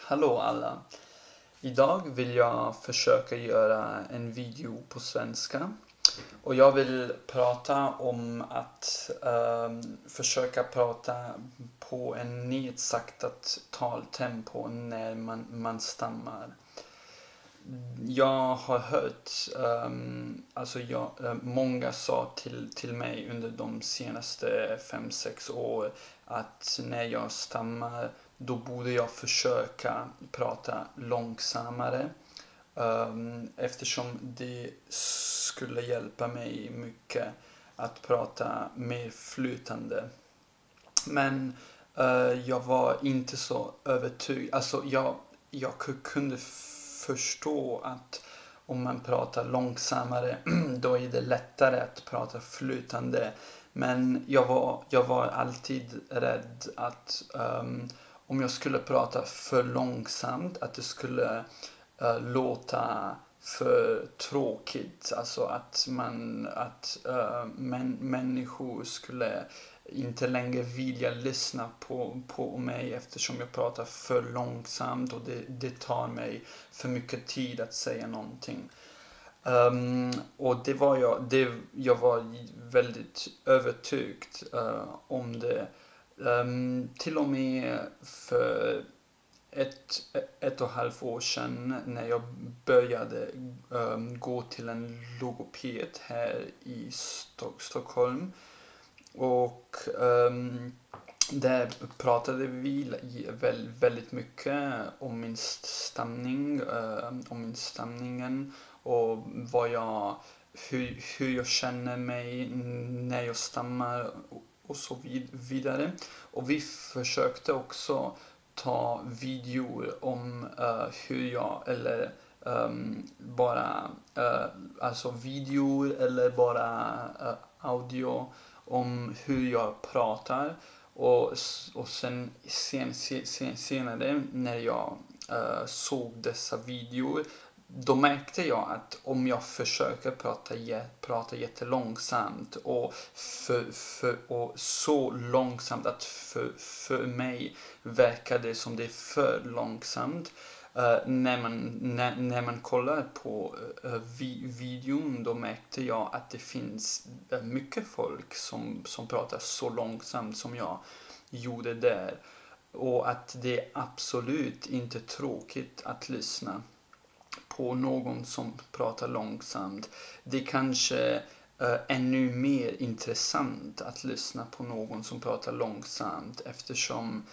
Hallå alla! Idag vill jag försöka göra en video på svenska. Och jag vill prata om att försöka prata på en nedsaktat taltempo när man stammar. Jag har hört, många sa till mig under de senaste 5-6 år att när jag stammar då borde jag försöka prata långsammare eftersom det skulle hjälpa mig mycket att prata mer flytande. Men jag var inte så övertygad. Alltså jag kunde förstå att om man pratar långsammare då är det lättare att prata flytande. Men jag var alltid rädd att om jag skulle prata för långsamt att det skulle låta för tråkigt. Alltså att människor skulle inte längre vilja lyssna på mig eftersom jag pratar för långsamt och det tar mig för mycket tid att säga någonting. Och jag var väldigt övertygad om det. Till och med för ett och ett halvt år sedan när jag började gå till en logoped här i Stockholm. Och där pratade vi väldigt mycket om min stamningen och hur jag känner mig när jag stammar och så vidare. Och vi försökte också ta videor om hur jag eller videor eller bara audio om hur jag pratar och sen senare när jag såg dessa videor då märkte jag att om jag försöker prata jättelångsamt och så långsamt att för mig verkar det som det är för långsamt. När man kollar på videon då märkte jag att det finns mycket folk som pratar så långsamt som jag gjorde där. Och att det är absolut inte tråkigt att lyssna på någon som pratar långsamt. Det kanske ännu mer intressant att lyssna på någon som pratar långsamt eftersom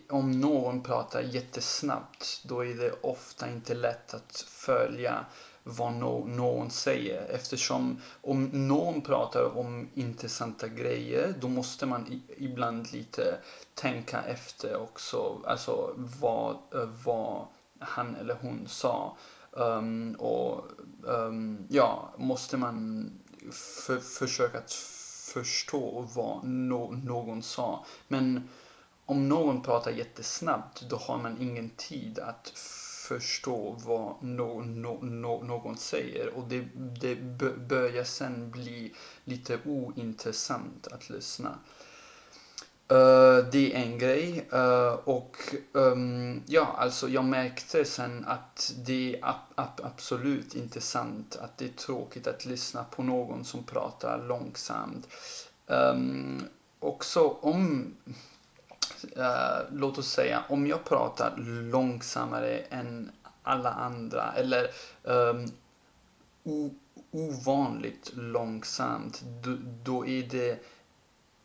om någon pratar jättesnabbt då är det ofta inte lätt att följa vad någon säger eftersom om någon pratar om intressanta grejer då måste man ibland lite tänka efter också alltså vad han eller hon sa måste man försöka att förstå vad någon sa. Men om någon pratar jättesnabbt då har man ingen tid att förstå vad någon säger och det börjar sen bli lite ointressant att lyssna. Det är en grej jag märkte sen att det är absolut inte sant att det är tråkigt att lyssna på någon som pratar långsamt. Också låt oss säga om jag pratar långsammare än alla andra eller ovanligt långsamt då är det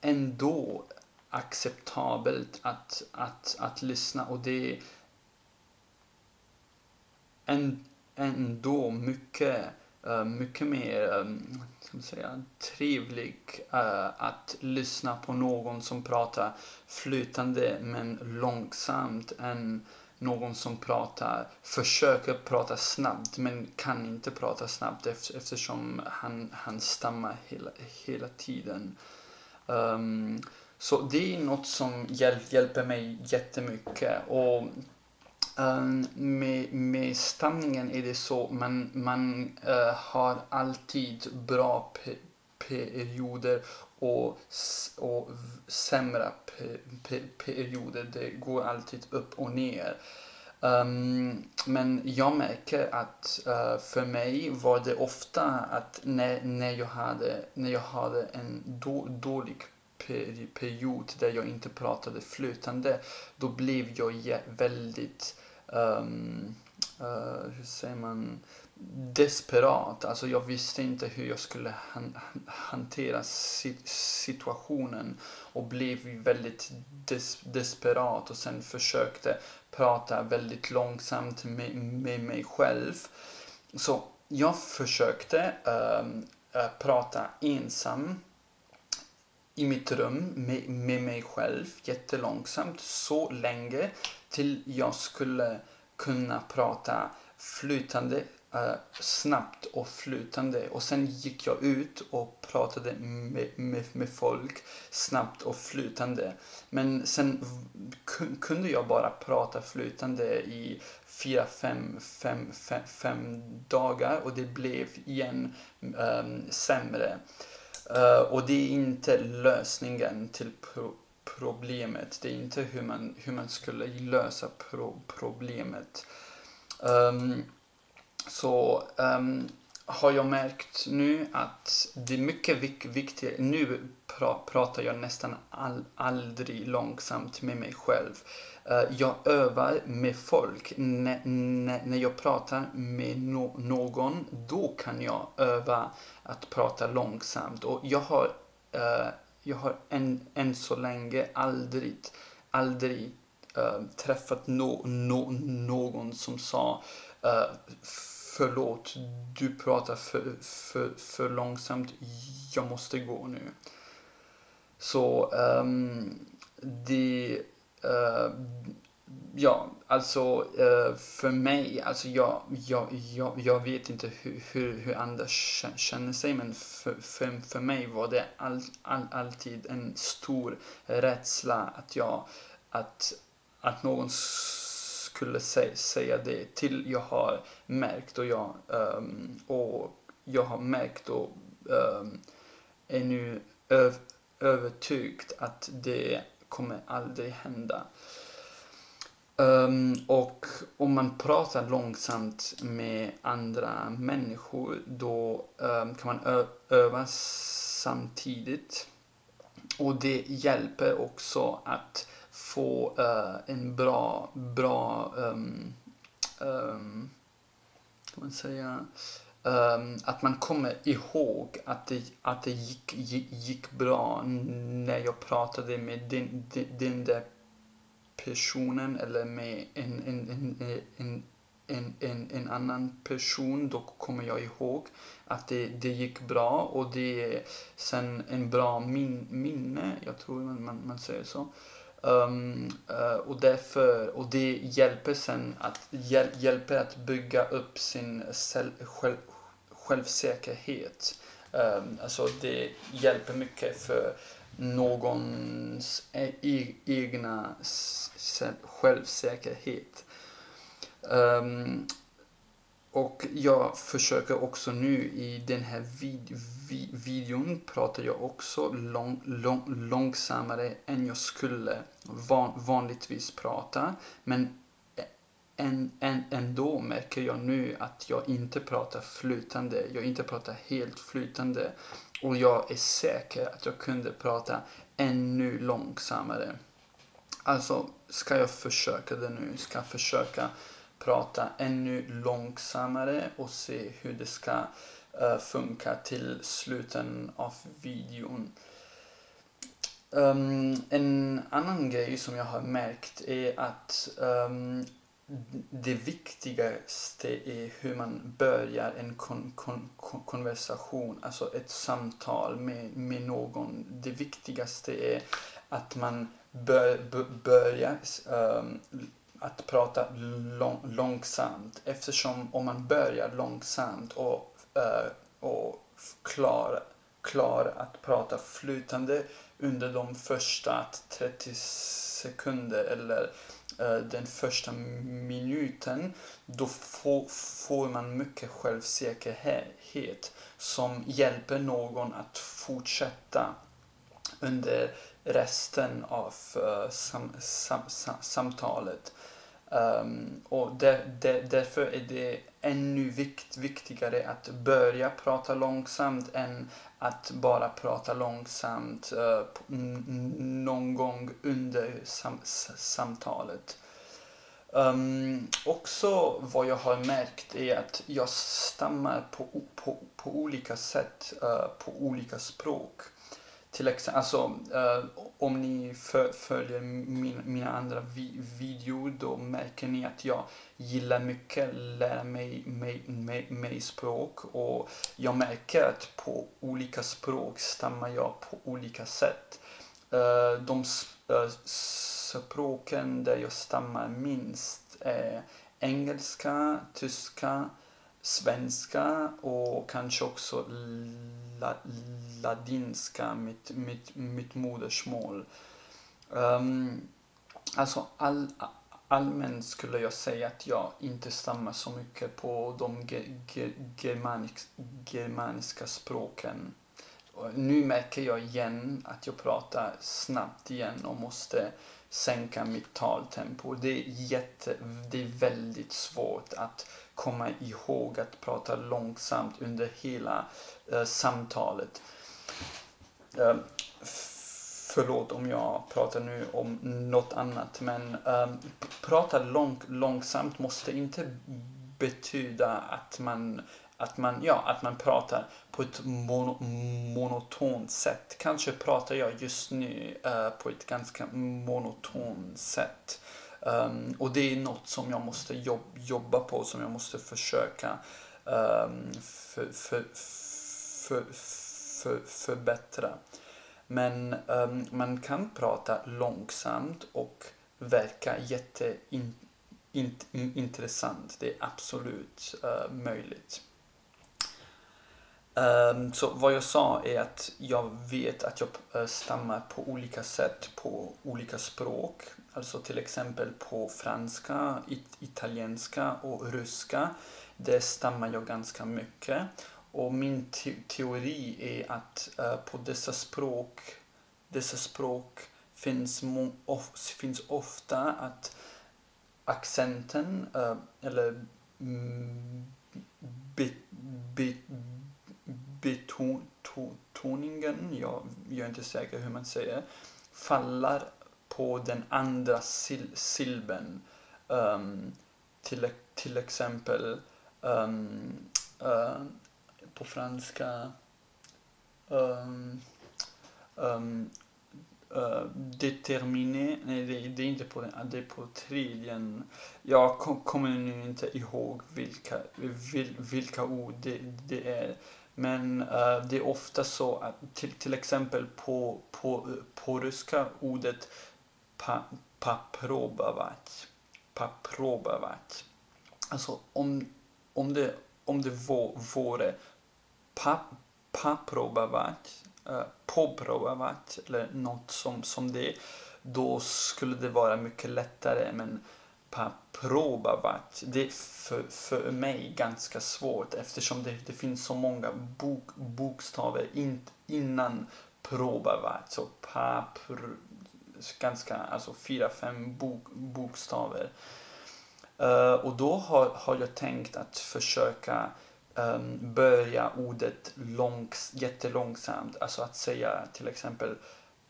ändå acceptabelt att lyssna och det är ändå mycket mer trevligt att lyssna på någon som pratar flytande men långsamt än någon som försöker prata snabbt men kan inte prata snabbt eftersom han stammar hela tiden. Så det är något som hjälper mig jättemycket och med stamningen är det så man har alltid bra perioder och sämre perioder. Det går alltid upp och ner. Men jag märker att för mig var det ofta att när jag hade en dålig period där jag inte pratade flytande, då blev jag väldigt hur säger man, desperat. Alltså jag visste inte hur jag skulle hantera situationen och blev väldigt desperat och sen försökte prata väldigt långsamt med mig själv. Så jag försökte prata ensam i mitt rum med mig själv jättelångsamt så länge till jag skulle kunna prata flytande, snabbt och flytande. Och sen gick jag ut och pratade med folk snabbt och flytande. Men sen kunde jag bara prata flytande i 4-5 dagar och det blev igen sämre. Och det är inte lösningen till problemet. Det är inte hur man skulle lösa problemet. Så har jag märkt nu att det är mycket viktigt. Nu pratar jag nästan aldrig långsamt med mig själv. Jag övar med folk. När jag pratar med någon, då kan jag öva att prata långsamt. Och jag har än så länge aldrig träffat någon som sa förlåt, du pratar för långsamt, jag måste gå nu. Så det ja, alltså för mig, alltså jag vet inte hur andra känner sig, men för mig var det alltid en stor rädsla att någon skulle säga det till jag har märkt och jag har märkt och är nu övertygad att det kommer aldrig hända. Och om man pratar långsamt med andra människor, då kan man öva samtidigt. Och det hjälper också att få en bra kan man säga, att man kommer ihåg att det gick bra när jag pratade med den där personen eller med en annan person. Då kommer jag ihåg att det gick bra och det är sen en bra minne, jag tror man säger så. Och det hjälper sen att bygga upp sin självsäkerhet. Alltså det hjälper mycket för någons egna självsäkerhet. Och jag försöker också nu i den här videon pratar jag också långsammare än jag skulle vanligtvis prata. Men ändå märker jag nu att jag inte pratar flytande. Jag inte pratar helt flytande. Och jag är säker att jag kunde prata ännu långsammare. Alltså ska jag försöka det nu. Ska jag försöka prata ännu långsammare och se hur det ska funka till sluten av videon. En annan grej som jag har märkt är att det viktigaste är hur man börjar en konversation, alltså ett samtal med någon. Det viktigaste är att man börjar att prata långsamt, eftersom om man börjar långsamt och klar att prata flytande under de första 30 sekunder eller den första minuten, då får man mycket självsäkerhet som hjälper någon att fortsätta under resten av samtalet. Och därför är det ännu viktigare att börja prata långsamt än att bara prata långsamt någon gång under samtalet. Också vad jag har märkt är att jag stammar på olika sätt på olika språk. Till exempel, alltså, om ni följer mina andra videor, då märker ni att jag gillar mycket lära mig språk, och jag märker att på olika språk stammar jag på olika sätt. De språken där jag stammar minst är engelska, tyska, svenska och kanske också ladinska, mitt modersmål. Alltså allmänt skulle jag säga att jag inte stammar så mycket på de germaniska språken. Nu märker jag igen att jag pratar snabbt igen och måste sänka mitt taltempo. Det är väldigt svårt att komma ihåg att prata långsamt under hela samtalet. Förlåt om jag pratar nu om något annat, men prata långsamt måste inte betyda att man pratar på ett monotont sätt. Kanske pratar jag just nu på ett ganska monotont sätt. Och det är något som jag måste jobba på, som jag måste försöka förbättra. Men man kan prata långsamt och verka intressant. Det är absolut möjligt. Så vad jag sa är att jag vet att jag stammar på olika sätt på olika språk. Alltså till exempel på franska, italienska och ryska. Där stammar jag ganska mycket. Och min teori är att på dessa språk finns ofta att accenten eller betoningen, jag är inte säker hur man säger, faller på den andra silben. Till exempel på franska determiné, nej det är inte på den, det är på tredjen. Jag kommer nu inte ihåg vilka ord det är. Men det är ofta så att till exempel på ryska ordet paprobavat. Alltså om det vore paprobavat, poprobavat eller något som det, då skulle det vara mycket lättare. Men paprobavat, det är för mig ganska svårt, eftersom det finns så många bokstäver innan probavat. Så ganska, alltså 4-5 bokstäver. Och då har jag tänkt att försöka börja ordet jättelångsamt. Alltså att säga till exempel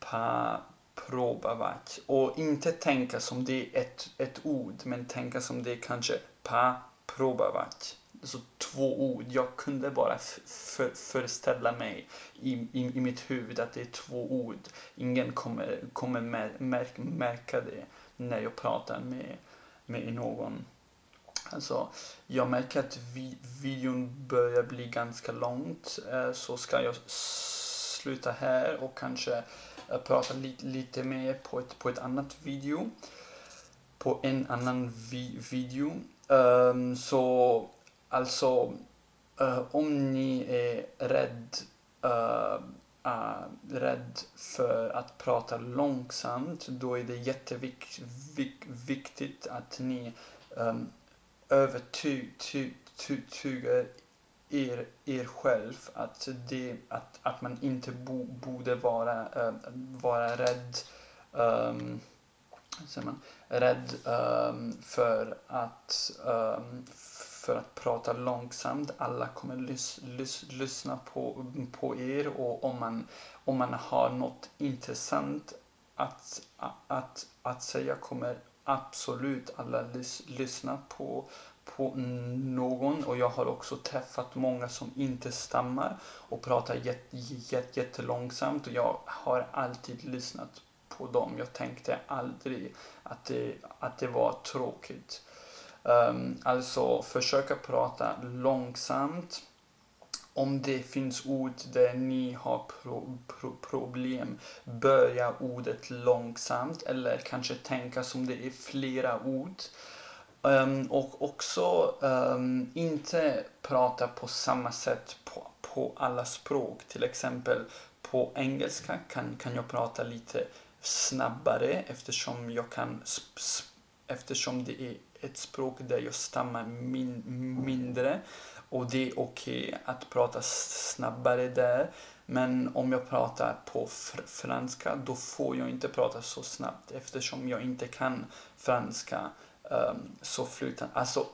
paprobavat. Och inte tänka som det är ett ord, men tänka som det är kanske paprobavat. Så 2 ord. Jag kunde bara föreställa mig i mitt huvud att det är 2 ord. Ingen kommer märka det när jag pratar med någon. Alltså, jag märker att videon börjar bli ganska långt, så ska jag sluta här och kanske prata lite mer på ett annat video. På en annan video. Så alltså, om ni är rädd för att prata långsamt, då är det jätteviktigt att ni övertygar er själv att man inte borde vara rädd, säger man, rädd för att prata långsamt. Alla kommer lyssna på er, och om man har något intressant att säga kommer absolut alla lyssna på någon. Och jag har också träffat många som inte stammar och pratar jättelångsamt, och jag har alltid lyssnat på dem. Jag tänkte aldrig att det var tråkigt. Alltså försöka prata långsamt. Om det finns ord där ni har problem, börja ordet långsamt, eller kanske tänka som det är flera ord. Och också inte prata på samma sätt på alla språk. Till exempel på engelska kan jag prata lite snabbare eftersom det är ett språk där jag stammar mindre, och det är okej att prata snabbare där. Men om jag pratar på franska, då får jag inte prata så snabbt eftersom jag inte kan franska så flytande. Alltså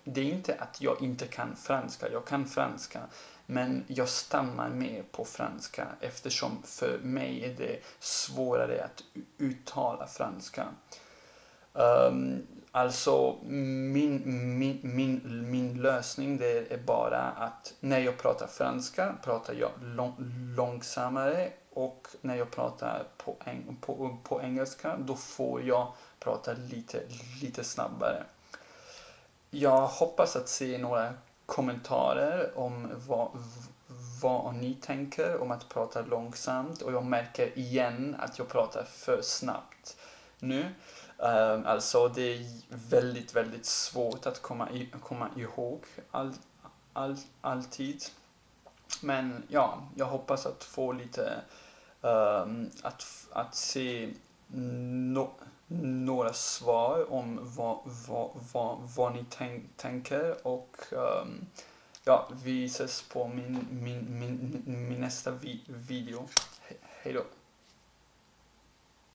det är inte att jag inte kan franska, jag kan franska, men jag stammar mer på franska eftersom för mig är det svårare att uttala franska. Alltså min lösning det är bara att när jag pratar franska pratar jag långsammare, och när jag pratar på engelska då får jag prata lite snabbare. Jag hoppas att se några kommentarer om vad ni tänker om att prata långsamt, och jag märker igen att jag pratar för snabbt nu. Alltså det är väldigt svårt att komma ihåg alltid. Men ja, jag hoppas att få lite att se några svar om vad ni tänker, och ja, vi ses på min nästa video. Hej då.